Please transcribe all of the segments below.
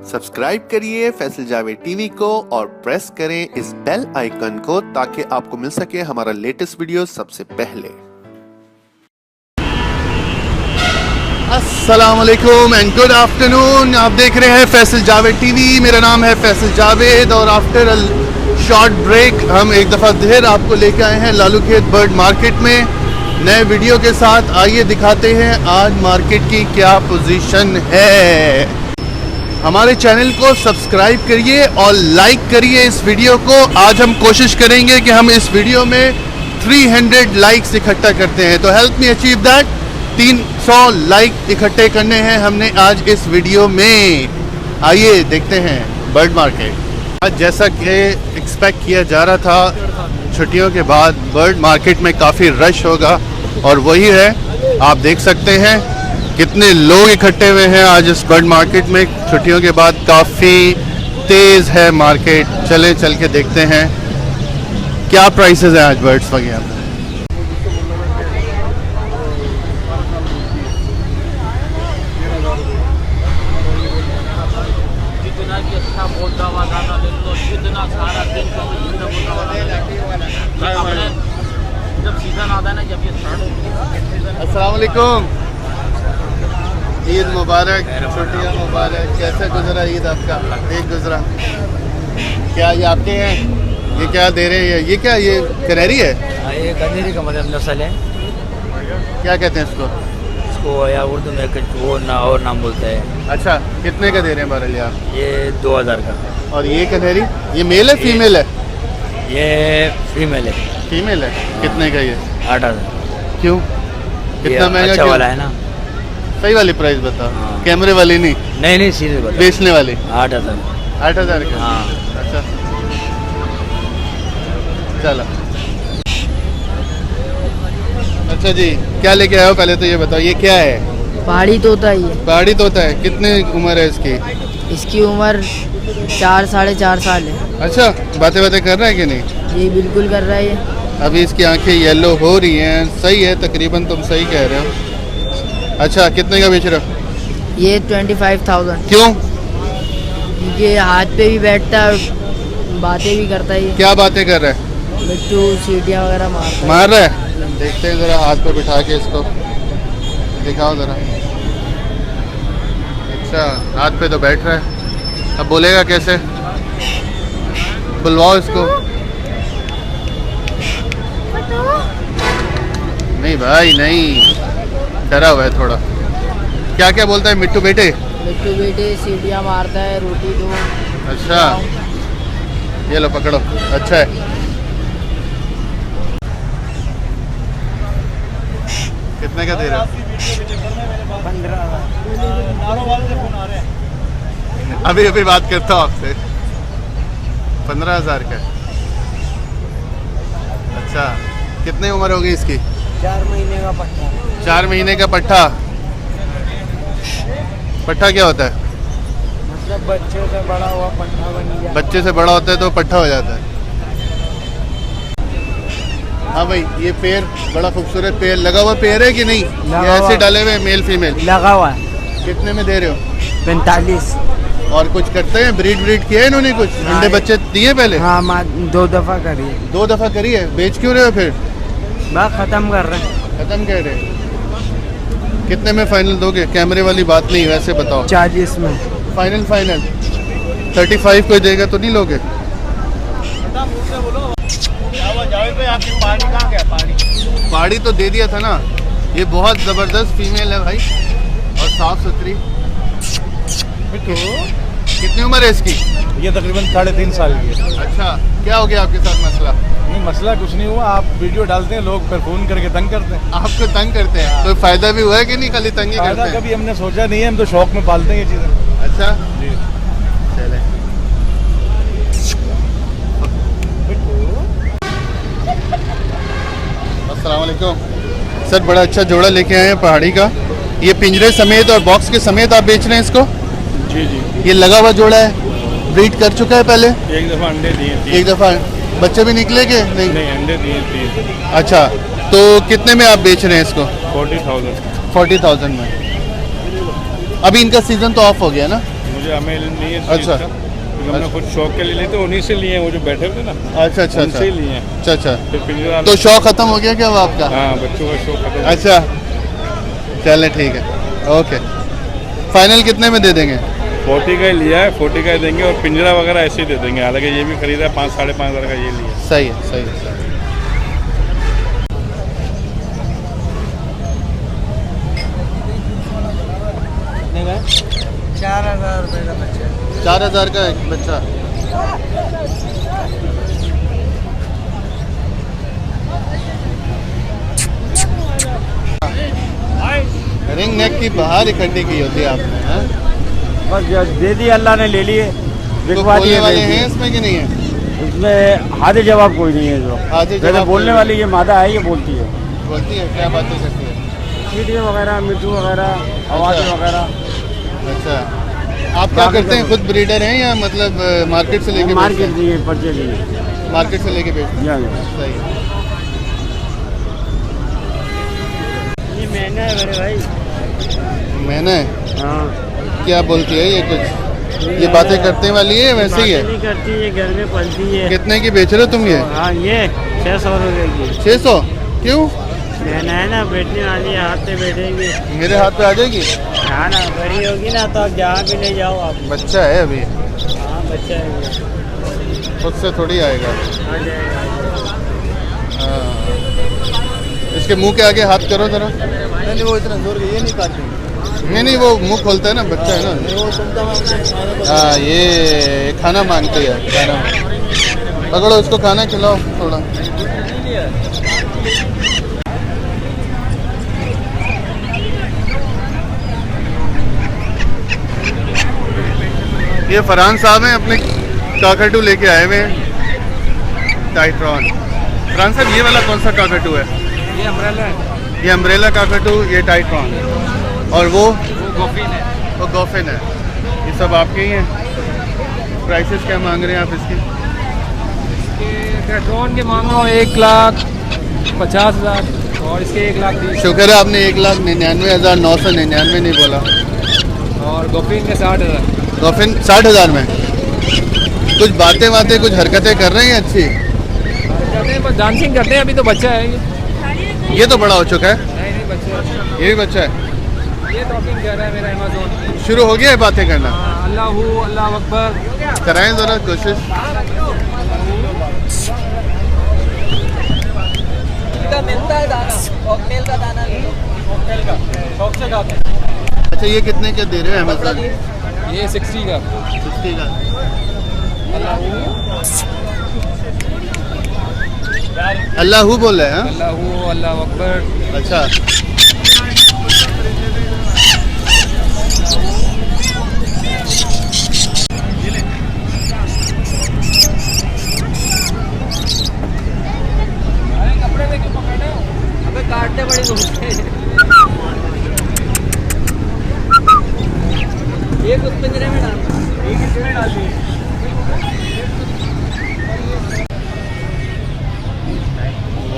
Subscribe करिए Faisal Javed TV को और प्रेस करें इस बेल आइकन को ताकि आपको मिल सके हमारा लेटेस्ट वीडियो सबसे पहले। अस्सलाम वालेकुम एंड गुड आफ्टरनून। आप देख रहे हैं फैसल जावेद टीवी। मेरा नाम है फैसल जावेद और आफ्टर अ शॉर्ट ब्रेक हम एक दफ़ा फिर आपको लेके आए हैं लालू खेत बर्ड मार्केट में नए वीडियो के साथ। आइए दिखाते हैं आज मार्केट की क्या पोजीशन है। हमारे चैनल को सब्सक्राइब करिए और लाइक करिए इस वीडियो को। आज हम कोशिश करेंगे कि हम इस वीडियो में 300 लाइक्स इकट्ठा करते हैं, तो help me achieve that. 300 like इकट्ठे करने हैं हमने आज इस वीडियो में। आइए देखते हैं बर्ड मार्केट। आज जैसा कि एक्सपेक्ट किया जा रहा था, छुट्टियों के बाद बर्ड मार्केट में काफ़ी रश होगा और वही है। आप देख सकते हैं कितने लोग इकट्ठे हुए हैं आज इस बर्ड मार्केट में। छुट्टियों के बाद काफ़ी तेज़ है मार्केट। चले चल के देखते हैं क्या प्राइसेस हैं आज बर्ड्स वगैरह में। जब सीजन आता है ना, जब ये अस्सलाम वालेकुम। ईद मुबारक, छुट्टियाँ मुबारक। कैसे गुजरा ईद आपका? एक गुजरा। क्या ये आपके हैं? ये क्या दे रहे हैं? ये क्या, ये कनेरी है? ये कनेरी का मतलब नस्ल है। क्या कहते हैं इसको? इसको या उर्दू में कुछ वो ना और नाम बोलते हैं। अच्छा, कितने का दे रहे हैं बहरहाल आप? ये 2000 का। और ये कनेरी ये मेल है फीमेल है? ये फीमेल है। फीमेल है। कितने का ये? 8000। क्यों कितना महंगा? अच्छा वाला है ना। सही वाली प्राइस बताओ। हाँ। कैमरे वाली नहीं, नहीं सीधे बता। बेचने वाली। 8000। 8000 का? हाँ। अच्छा चलो। अच्छा जी, क्या लेके आए हो? पहले तो ये बताओ ये क्या है? पहाड़ी तोता ही है। पहाड़ी तोता है। कितने उम्र है इसकी? इसकी उम्र 4 साढ़े 4 साल है। अच्छा, बातें कर रहा है कि नहीं? ये बिल्कुल कर रहा है ये। अभी इसकी आंखें येलो हो रही हैं। सही है, तकरीबन तुम सही कह रहे हो। अच्छा, कितने का बेच रहे हो? ये 25,000। क्यों? क्योंकि हाथ पे भी बैठता है, बातें भी करता है। ये क्या बातें कर रहा है? मिट्टू सीटियाँ वगैरह मारता है। मार रहा है? देखते हैं ज़रा, हाथ पे बिठा के इसको दिखाओ ज़रा। अच्छा, हाथ पे तो बैठ रहा है। अब बोलेगा कैसे? बुलवाओ इसको। नहीं भाई नहीं, डरा हुआ है थोड़ा। क्या क्या बोलता है मिट्टू बेटे? मिट्टू बेटे सीटियाँ मारता है, रोटी दो। अच्छा, ये लो पकड़ो। अच्छा है। कितने का दे रहे हो? 15,000। अभी अभी बात करता हूँ आपसे। 15,000 का। अच्छा, कितनी उम्र होगी इसकी? 4 महीने का पट्टा। 4 महीने का पट्ठा। पट्ठा क्या होता है? मतलब बच्चे से बड़ा हुआ पट्टा बन गया। बच्चे से बड़ा होता है तो पट्ठा हो जाता है। हाँ भाई, ये पेड़ बड़ा खूबसूरत पेड़ लगा हुआ पेड़ है कि नहीं? ये ऐसे डाले हुए मेल फीमेल लगा हुआ है। कितने में दे रहे हो? 45। और कुछ करते हैं? ब्रीड किया है इन्होंने? कुछ अंडे बच्चे दिए पहले? हाँ, 2 दफ़ा करी। 2 दफ़ा करी है। बेच क्यों रहे हो फिर? बस ख़त्म कर रहे हैं। खत्म कह रहे हैं। कितने में फाइनल दोगे? कैमरे वाली बात नहीं, वैसे बताओ। 40 में फाइनल 35 कोई देगा तो नहीं लोगे? पहाड़ी तो दे दिया था ना। ये बहुत ज़बरदस्त फीमेल है भाई और साफ सुथरी। कितनी उम्र है इसकी? ये तकरीबन 3.5 साल की है। अच्छा, क्या हो गया आपके साथ मसला? नहीं, मसला कुछ नहीं हुआ। आप वीडियो डालते हैं, लोग फिर फ़ोन करके तंग करते हैं। आपको तंग करते हैं? कोई फ़ायदा भी हुआ है कि नहीं? खाली तंग ही करते फायदा हैं? कभी हमने सोचा नहीं है, हम तो शौक में पालते हैं ये चीज़ें। अच्छा जी। चले। अस्सलाम वालेकुम सर, बड़ा अच्छा जोड़ा लेके आए हैं पहाड़ी का। ये पिंजरे समेत और बॉक्स के समेत आप बेच रहे हैं इसको? जी जी। ये लगा हुआ जोड़ा है, ब्रीड कर चुका है पहले? एक दफ़ा अंडे दिए। एक दफ़ा बच्चे भी निकले के नहीं? नहीं, अंडे दिए। अच्छा, तो कितने में आप बेच रहे हैं इसको? 40,000। 40,000 में। अभी इनका सीज़न तो ऑफ हो गया ना? मुझे हमें इल्म नहीं है इस अच्छा। चीज़ का, क्योंकि हमने खुद शौक के लिए लिए थे, उन्हीं से लिए हैं, वो जो बैठे थे ना अच्छा अच्छा उनसे ही अच्छा लिए हैं। अच्छा अच्छा। फिर पिंजरा तो शौक खत्म हो गया क्या अब आपका? हाँ, बच्चों का शौक खत्म। अच्छा चले ठीक है ओके। फाइनल कितने में दे देंगे? 40 का ही लिया है, 40 का ही देंगे और पिंजरा वगैरह ऐसे ही दे देंगे। हालांकि ये भी खरीदा है 5 साढ़े 5 हज़ार का ये लिया। सही है सही है सही है। कितने का? 4,000 रुपये का बच्चा। 4,000 का एक बच्चा। रिंग नेक की बाहर इकट्ठी की होती है आपने हाँ? बस दे दी अल्लाह ने, ले लिए, तो बिकवा खोलने दिए, वाले बेच दिए। हैं इसमें कि नहीं है? इसमें हाजिर जवाब कोई नहीं है। जो हाजिर जैसे जवाब बोलने कोई वाली ये मादा है, ये बोलती है बोलती है क्या बातें करती है? सीटियाँ वगैरह, मिट्टू वगैरह, आवाज़ अच्छा। वगैरह। अच्छा आप क्या करते हैं? खुद ब्रीडर हैं या मतलब मार्केट से लेके मार्केट दिए, पर्चे दिए। मार्केट से लेके बेचते जी हाँ हैं? सही है। ये महंगा है बड़े भाई। मैंने हाँ, क्या बोलती है ये कुछ? ये बातें करने वाली है वैसे ही है? नहीं करती, ये घर में पलती है। कितने की बेच रहे हो तुम ये? हाँ, ये 600 रुपये की 600? क्यों? महंगा है ना, बैठने वाली है, हाथ पे बैठेगी। मेरे हाथ पे आ जाएगी? हाँ ना, बड़ी होगी ना तो आप जहाँ भी ले जाओ आप। बच्चा है अभी, हाँ, बच्चा है ये। खुद से थोड़ी आएगा। आ जाएगा। हाँ। इसके मुंह के आगे हाथ करो जरा। नहीं वो इतना जोर ये नहीं काटते। नहीं वो मुंह खोलता है ना, बच्चा है ना। हाँ ये खाना मांगती है, खाना पकड़ो इसको, खाना खिलाओ थोड़ा। ये फरहान साहब हैं, अपने काकाटू लेके आए हुए हैं, टाइट्रॉन। फरहान साहब ये वाला कौन सा काकाटू है? ये अम्ब्रेला है। ये अम्ब्रेला काकाटू, ये टाइट्रॉन, और वो गोफिन है। वो गोफिन है। ये सब आपके ही हैं? प्राइसेस क्या मांग रहे हैं आप इसके? पेट्रोन के मांगो 1,50,000 और इसके 1,30,000 शुक्र है आपने 1,99,999 नहीं बोला। और गोफिन के 60,000। गोफिन 60,000 में? कुछ बातें कुछ हरकतें कर रहे हैं अच्छी? करते हैं, बस डांसिंग करते हैं। अभी तो बच्चा है ये। ये तो बड़ा हो चुका है। नहीं बच्चा है। ये भी बच्चा है। ये टॉकिंग कर रहा है मेरा अमेज़न। शुरू हो गया है बातें करना? अल्लाह अल्लाह अकबर। कराएं ज़रा कोशिश। मिलता है दाना, कॉकटेल का दाना ले लो। कॉकटेल का शौक से खाते हैं। अच्छा ये कितने के दे रहे हैं अमेज़न? ये 60 का। 60 का। अल्लाह बोल रहे हैं? अल्लाह अल्लाह अकबर। अच्छा अबे काटते बड़ी घूमते हैं। एक उस पिंजरे में डाल दिए।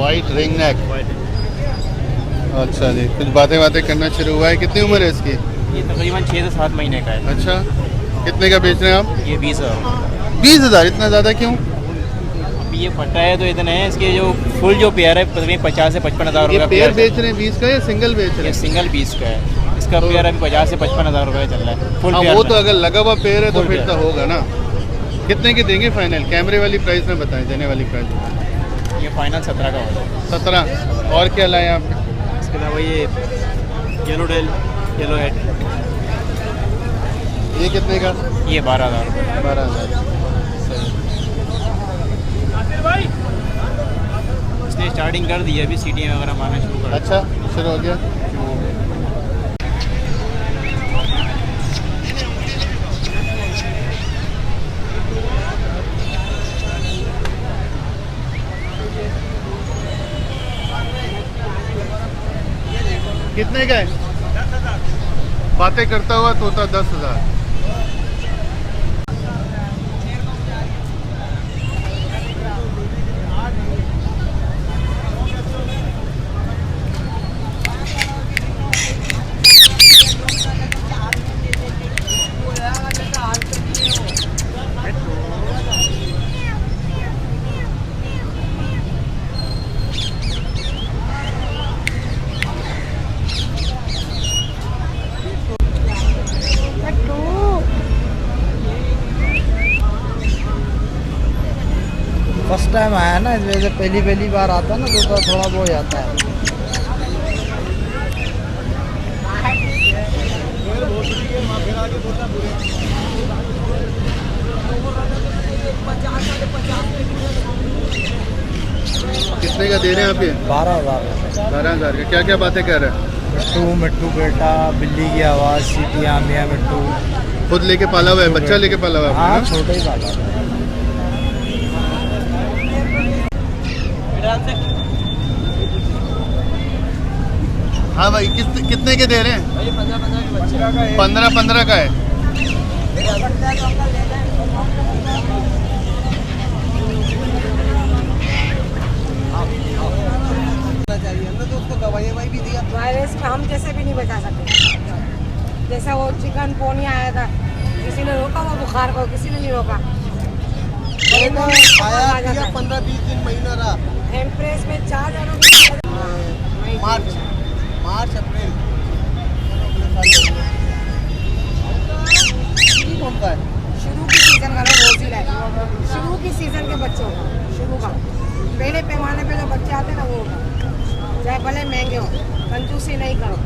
White ring neck. अच्छा जी, कुछ बातें करना शुरू हुआ है। कितनी उम्र है इसकी? ये तकरीबन 6 से 7 महीने का है। अच्छा कितने का बेच रहे हैं आप? ये 20,000। 20,000? इतना ज़्यादा क्यों? अब ये फटा है तो इतने हैं। इसके जो फुल जो पेयर है तकरीबन 50 से 55,000 ये रुपये पेयर बेच रहे हैं 20 का या सिंगल बेच रहे ये हैं? सिंगल पीस का है। इसका पेयर अभी 50 से 55,000 रुपये चल रहा है फुल हाँ पेयर वो में। तो अगर लगा हुआ पेयर है तो फुल फिर तो पेयर। होगा ना। कितने की देंगे फाइनल? कैमरे वाली प्राइस में बताएं, देने वाली प्राइस। ये फाइनल 17 का होगा। 17। और क्या लाए आप? इसके अलावा ये येलो डेल, येलो हेड, ये कितने का? ये 12,000 रुपये। 12,000। इसने स्टार्टिंग कर दी है, अभी सीटियाँ वगैरह मारना शुरू कर। अच्छा शुरू हो गया। कितने का है? बातें करता हुआ तोता 10,000। फर्स्ट टाइम आया ना, इस वजह से पहली बार आता ना तो थोड़ा वो हो जाता है। कितने का दे रहे हैं आप ये? 12,000 12,000 का। क्या क्या बातें कह रहे हैं? मिट्टू मिट्टू बेटा, बिल्ली की आवाज़, सीटियाँ, मियाँ मिट्टू। खुद लेके पाला हुआ है, बच्चा लेके पाला हुआ है हाँ, आपने, छोटा ही पाला है। हाँ भाई, कितने के दे रहे हैं? 15-15 का है। वायरस में हम जैसे भी नहीं बचा सकते। जैसा वो चिकन पोनिया आया था, किसी ने रोका वो बुखार को, किसी ने नहीं रोका। 15-20 दिन महीना रहा। एम्प्रेस में 4 जनों मार्च अप्रैल शुरू की सीजन का रोज ही लाए, शुरू की सीजन के बच्चों का, शुरू का पहले पैमाने पे जो बच्चे आते ना वो होगा। चाहे भले महंगे हो, कंजूसी नहीं करो।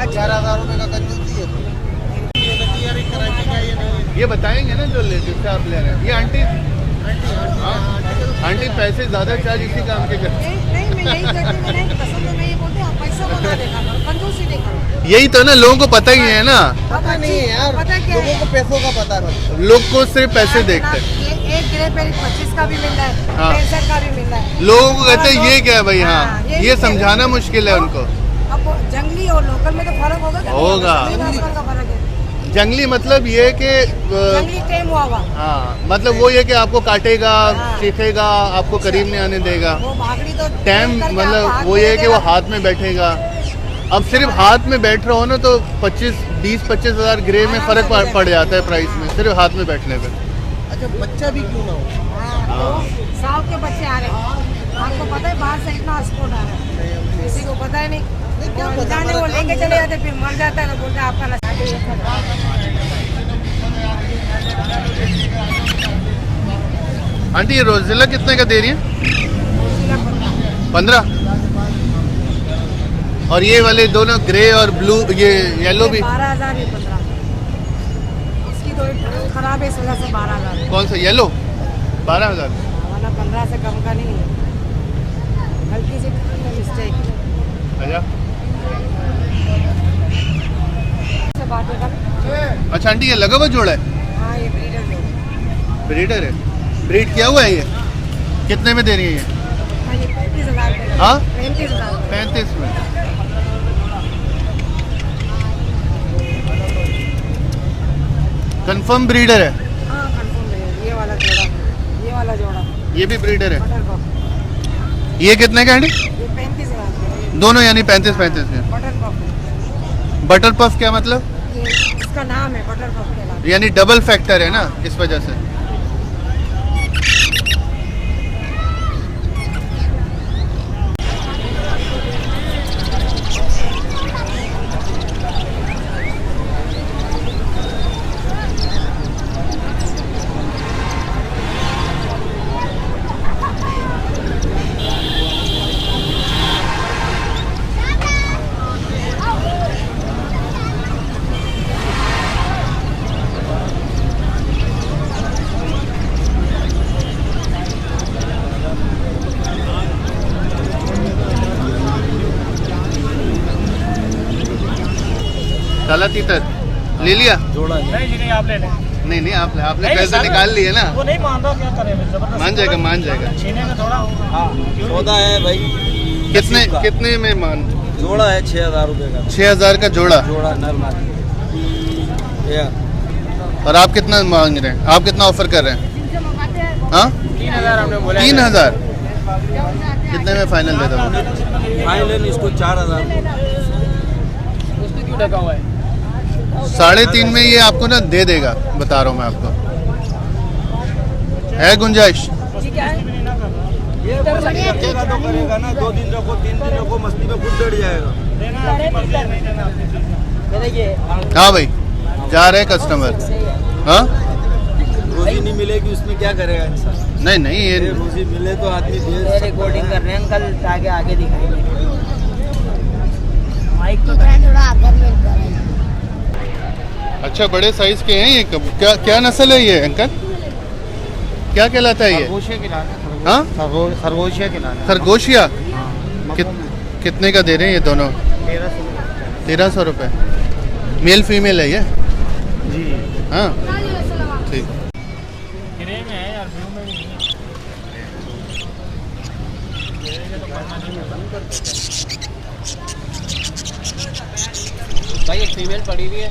11,000 रुपये का कंजूसी है। ये बताएंगे ना जो जिससे आप ले रहे हैं। ये आंटी, हाँ आंटी पैसे ज़्यादा चार्ज इसी काम के करते हैं। नहीं, मैं यही कहती हूँ, मैं पसंद है, मैं ये बोलती हूँ, आप पैसा को ना देखा करो, कंजूसी नहीं करो। यही तो ना, लोगों को पता ही है ना, पता नहीं है यार, पता क्या लोगों को पैसों का पता है। लोग को सिर्फ पैसे देखते हैं। ये एक गिरे पे 25 का भी मिल रहा है, हाँ। 65 का भी मिल रहा है। लोगों को कहते हैं ये क्या है भाई। हाँ, हाँ, ये समझाना मुश्किल है उनको। अब जंगली और लोकल में तो फर्क होगा क्या? होगा। जमीन आसमान का फर्क है। जंगली मतलब ये कि जंगली टेम हुआ हुआ, हाँ, मतलब वो ये कि आपको काटेगा, हाँ। चीखेगा, आपको करीब नहीं आने देगा। वो भागड़ी तो टैम करके आप मतलब हाथ वो में ये दे कि वो देगा। हाथ में बैठेगा। अब सिर्फ हाथ में बैठ रहा हो ना तो 20-25 हज़ार ग्रे में फर्क पड़ जाता है प्राइस में, सिर्फ हाथ में बैठने पे। अच्छा, बच्चा भी क्यों ना हो? हाँ, तो 100 के बच्चे आ रहे हैं। आपको पता है बाहर से इतना स्पोर्ट आ रहा है, किसी को पता ही नहीं। क्या वो पता, जाने वो लेके चले जाते, फिर मर जाता है ना, बोलते हैं आपका नशा। आंटी ये रोजिला कितने का दे रही है? 15। और ये वाले दोनों ग्रे और ब्लू, ये येलो भी 12,000 ही 15। इसकी तो खराब है, इस वजह से 12,000। कौन सा येलो? 12,000। वरना 15 से कम का नहीं है, हल्की सी मिस्टेक अच्छा से बात होगा। अच्छा आंटी ये लगा हुआ जोड़ा है? हाँ, ये ब्रीडर जो ब्रीडर है, ब्रीड किया हुआ है ये? कितने में दे रही है ये? हाँ, ये 35,000 रुपये। हाँ? 35,000। 35 में। कंफर्म ब्रीडर है? हाँ, कंफर्म है। ये वाला जोड़ा ये भी ब्रीडर है। बटर पफ, ये कितने का आंटी? ये 35,000 का। दोनों यानी 35-35 के। बटर पफ, बटर पफ क्या मतलब? ये इसका नाम है बटर पफ के नाम। यानी डबल फैक्टर है ना, इस वजह से। काला तीतर ले लिया? जोड़ा नहीं आप ले लें। नहीं आपने नहीं, पैसे सर। निकाल लिए ना। वो नहीं मान रहा, क्या करें, जबरदस्ती मान जाएगा। छीने में थोड़ा। हाँ, सौदा है भाई। कितने में मान? जोड़ा है 6,000 रुपये का। 6,000 का जोड़ा। जोड़ा नर और आप कितना मांग रहे हैं? आप कितना ऑफर कर रहे हैं? हाँ, 3,000 हमने बोला। 3,000। कितने में फाइनल दे दो? फाइनल इसको 4,000। उसमें क्यों ढका हुआ है? 3.5 में ये आपको ना दे देगा, बता रहा हूँ मैं आपको। है गुंजाइश? जी क्या है? ये रखेगा तो करेगा ना, 2 दिन रखो 3 दिन रखो, मस्ती में खुद डर जाएगा। हाँ भाई, जा रहे कस्टमर। हाँ रोजी नहीं मिलेगी उसमें क्या करेगा इंसान? नहीं नहीं ये रोजी मिले तो आदमी दे रिकॉर्डिंग कर रहे हैं अंकल, आगे आगे दिखाएंगे माइक तो थोड़ा आगे मिलता है। अच्छा बड़े साइज के हैं ये। क्या क्या नस्ल है ये अंकल? क्या कहलाता है ये? खरगोशिया खिलाना हाँ खरगोशिया खिलाना खरगोशिया। कितने का दे रहे हैं ये दोनों? 1300 रुपये। मेल फीमेल है ये? जी हाँ ठीक। ग्रे में है यार, ब्लू में नहीं है। भाई एक फीमेल पड़ी हुई है,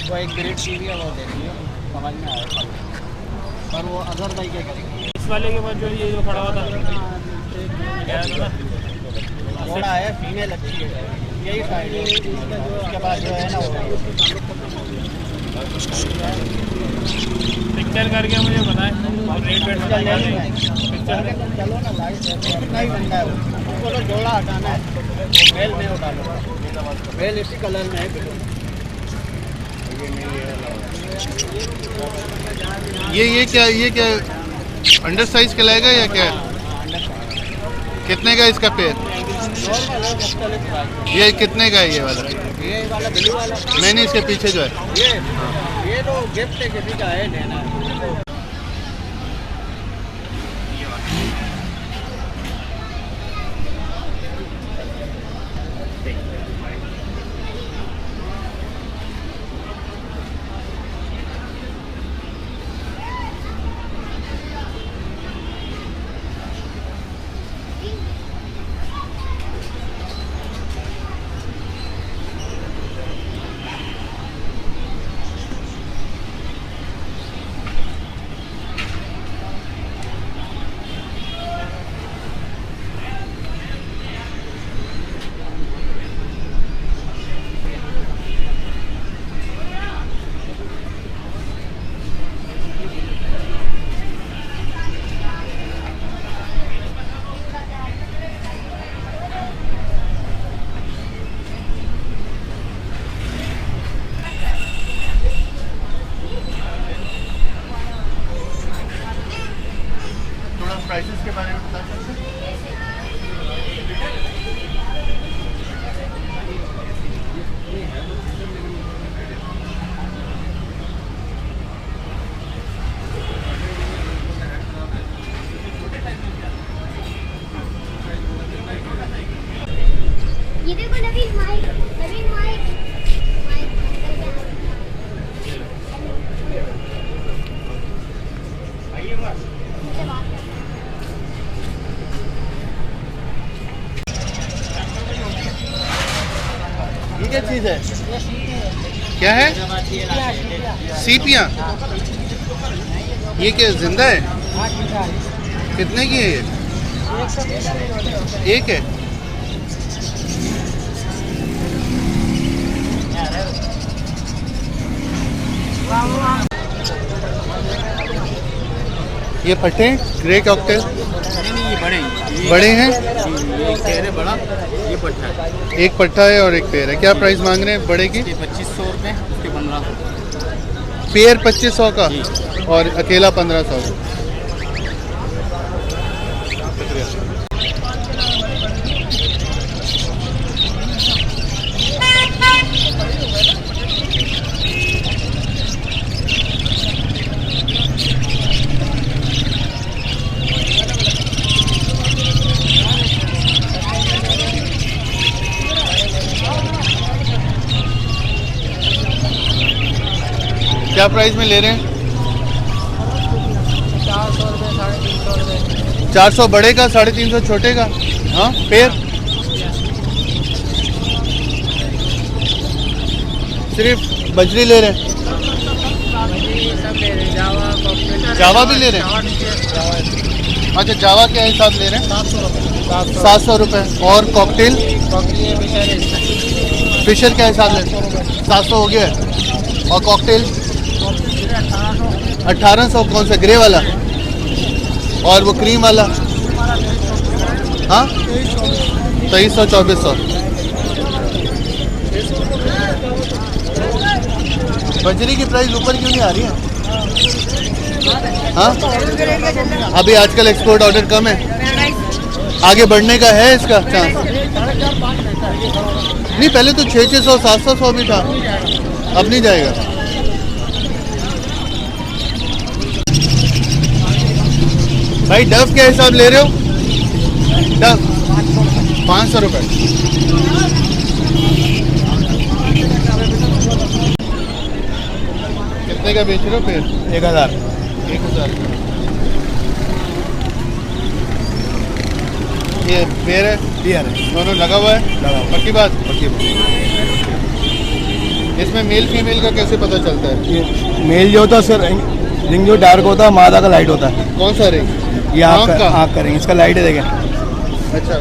वो एक ग्रेड की भी है, वो देखिए समझ में आया। पर वो अदर भाई क्या करेंगे? इस वाले के बाद जो ये जो खड़ा हुआ था क्या है ना, थोड़ा है फीमेल अच्छी है, यही साइड है। उसके बाद जो है ना वो पिक्चर करके मुझे बताएं रेट वेट चल बता जाएगी। पिक्चर चलो ना लाइट कितना ही बनता है वो। बोलो जोड़ा हटाना है, मेल में उठा लो। मेल इसी कलर में है बिल्कुल। ये क्या अंडर साइज कहलाएगा या क्या? कितने का इसका पेड़? नॉर्मल है, मुख्तलिफ प्राइस। ये कितने का है ये वाला? ये वाला ब्लू वाला, नहीं नहीं इसके पीछे जो है। ये तो गिफ्ट है, किसी का है लेना है। थोड़ा प्राइसेस के बारे में बता सकते हैं? ये देखो नवीन माइक ये क्या चीज़ है? क्या है? सीपियाँ। ये क्या जिंदा है? कितने की है ये? एक है। ये फटे ग्रे कॉकटेल नहीं ये बड़े बड़े हैं। ये एक पैर है बड़ा, ये पट्टा है। एक पट्टा है और एक पेड़ है। क्या प्राइस मांग रहे हैं बड़े की? ये 2500 रुपये, उसके 1500। पेड़ 2500 का और अकेला 1500 का। क्या प्राइस में ले रहे हैं? 400 रुपये 350 रुपये 400 बड़े का, 350 छोटे का। हाँ पेड़ सिर्फ बजरी ले रहे हैं? सब ले रहे हैं, जावा कॉकटेल जावा भी ले रहे हैं? अच्छा जावा क्या हिसाब ले रहे हैं? 700 रुपये 700 रुपये। और कॉकटेल फिशर क्या हिसाब ले रहे हैं? 700 हो गया है। और कॉकटेल 1800। कौन सा ग्रे वाला और वो क्रीम वाला? हाँ 2300 2400। बजरी की प्राइस ऊपर क्यों नहीं आ रही है? हाँ अभी आजकल एक्सपोर्ट ऑर्डर कम है, आगे बढ़ने का है इसका चांस? नहीं पहले तो 600 700 भी था, अब नहीं जाएगा। भाई डव क्या हिसाब ले रहे हो? डव 500 रुपये। कितने का बेच रहे हो पेड़? 1000 1000। ये पेड़ है क्लियर है, दोनों लगा हुआ है? लगा हुआ। पक्की बात? इसमें मेल फीमेल का कैसे पता चलता है? ये मेल जो होता है सर रिंग जो डार्क होता है, मादा का लाइट होता है। कौन सा रिंग? ये आँख का? आँख का रिंग, इसका लाइट है देखें, अच्छा,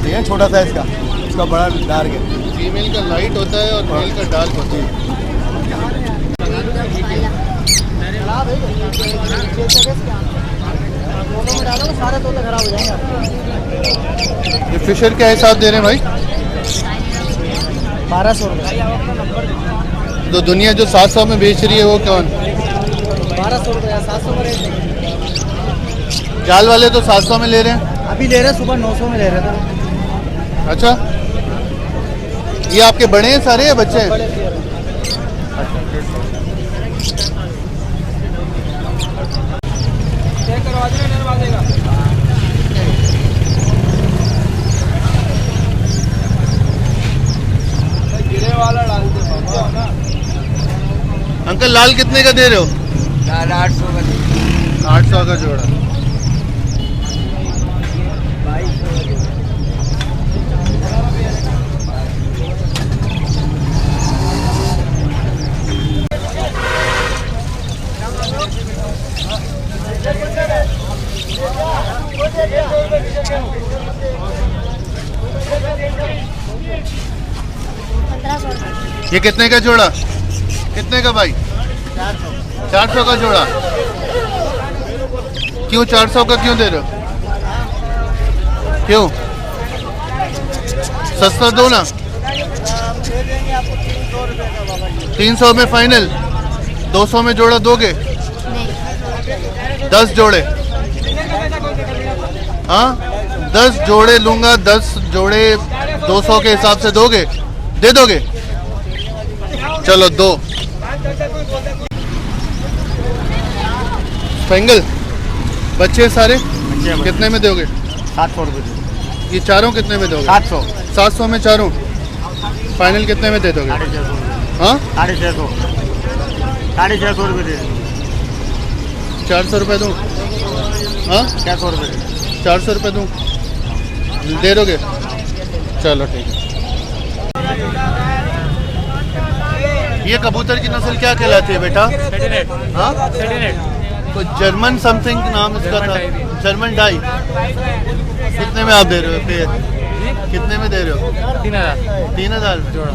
ठीक है छोटा सा इसका, इसका बड़ा डार्क है। फीमेल का लाइट होता है और मेल का डार्क होता है। सारे तोते खराब हो जाएंगे। ये फिशर क्या हिसाब दे रहे हैं भाई? 1200 रुपये। तो दुनिया जो 700 में बेच रही है वो कौन? 1200 रुपये 700 में रेट नहीं। जाल वाले तो 700 में ले रहे हैं। अभी ले रहे, सुबह 900 में ले रहे थे। अच्छा, ये आपके बड़े हैं सारे या बच्चे हैं? बड़े पेयर। चेक करवा देना, डरवा देगा। गिरे वाला डाल दे बाबा। अंकल लाल कितने का दे रहे हो? 800 का। 800 का जोड़ा। ये कितने का जोड़ा? कितने का भाई? 400 का जोड़ा। क्यों 400 का क्यों दे रहे हो? क्यों? सस्ता दो ना। 300 में फाइनल? 200 में जोड़ा दोगे? 10 जोड़े? हाँ 10 जोड़े लूंगा, 10 जोड़े 200 के हिसाब से दोगे? दे दोगे? चलो दो। स्पेंगल बच्चे सारे कितने में दोगे? 700 रुपये। ये चारों कितने में दोगे? 700। 700 में चारों फाइनल कितने में दे दोगे? हाँ 650। 650 रुपये दे। 400 रुपये दूँ? हाँ 600 रुपये। 400 रुपये दूँ? दे दोगे? चलो ठीक है। ये कबूतर की नस्ल क्या कहलाती है बेटा? हाँ तो जर्मन समथिंग नाम इसका था, जर्मन डाई। कितने में आप दे रहे हो पेड़? कितने में दे रहे हो? 3000 जोड़ा।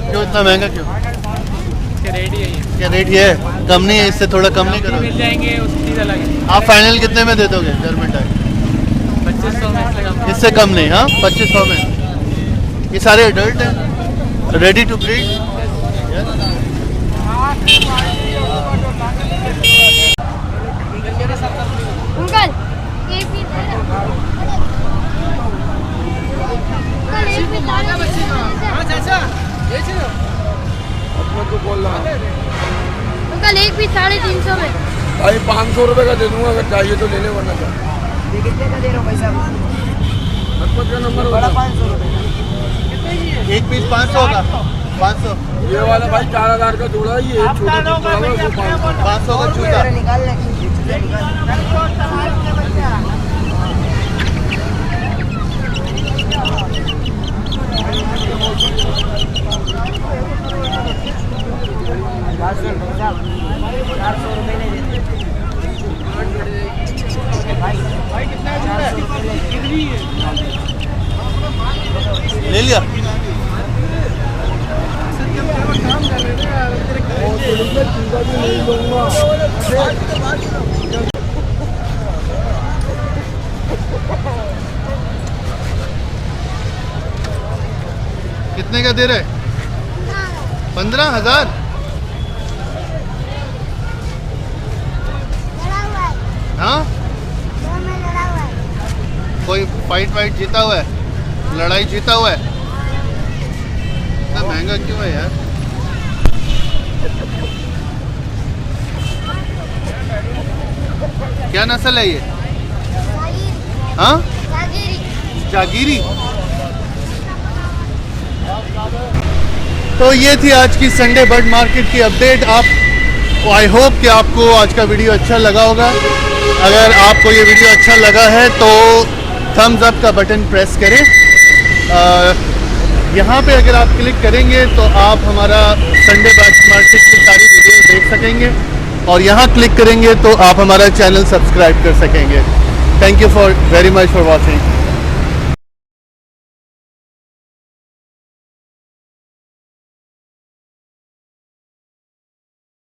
क्यों इतना महंगा क्यों? रेट ही है ये। क्या रेट ये है? कम नहीं है इससे? थोड़ा कम नहीं करोगे? मिल जाएंगे उसकी चीज़ अलग है। आप फाइनल कितने में दे दोगे जर्मन डाई? 2500 में इससे कम। इससे कम नहीं? हाँ 2500 में। ये सारे एडल्ट हैं, रेडी टू ब्रीड। अंकल एक पीस दे दो। अंकल एक पीस दाना बच्चे का। हां चाचा ये चलो अपने को बोल रहा अंकल एक पीस 350 में। भाई 500 रुपये का दे दूंगा, अगर चाहिए तो ले ले, वरना क्या। ये कितने का दे रहे हो पैसा? हटपट का नंबर बड़ा होगा। 500 रुपये। एक पीस 500 का? 500। ये वाला भाई 4000 का जोड़ा है, ये छोटा पीस पड़ा हुआ है, वो 500 का चूजा। निकाल ले। ले लिया? कितने का दे रहे? 15,000? फाइट वाइट जीता हुआ है, लड़ाई जीता हुआ है। इतना महंगा क्यों है यार? क्या नस्ल है ये? हाँ, जागीरी। तो ये थी आज की संडे बर्ड मार्केट की अपडेट। आई होप कि आपको आज का वीडियो अच्छा लगा होगा। अगर आपको ये वीडियो अच्छा लगा है तो थम्स अप का बटन प्रेस करें। यहाँ पे अगर आप क्लिक करेंगे तो आप हमारा संडे बर्ड मार्केट की सारी वीडियो देख सकेंगे, और यहाँ क्लिक करेंगे तो आप हमारा चैनल सब्सक्राइब कर सकेंगे। Thank you very much for watching.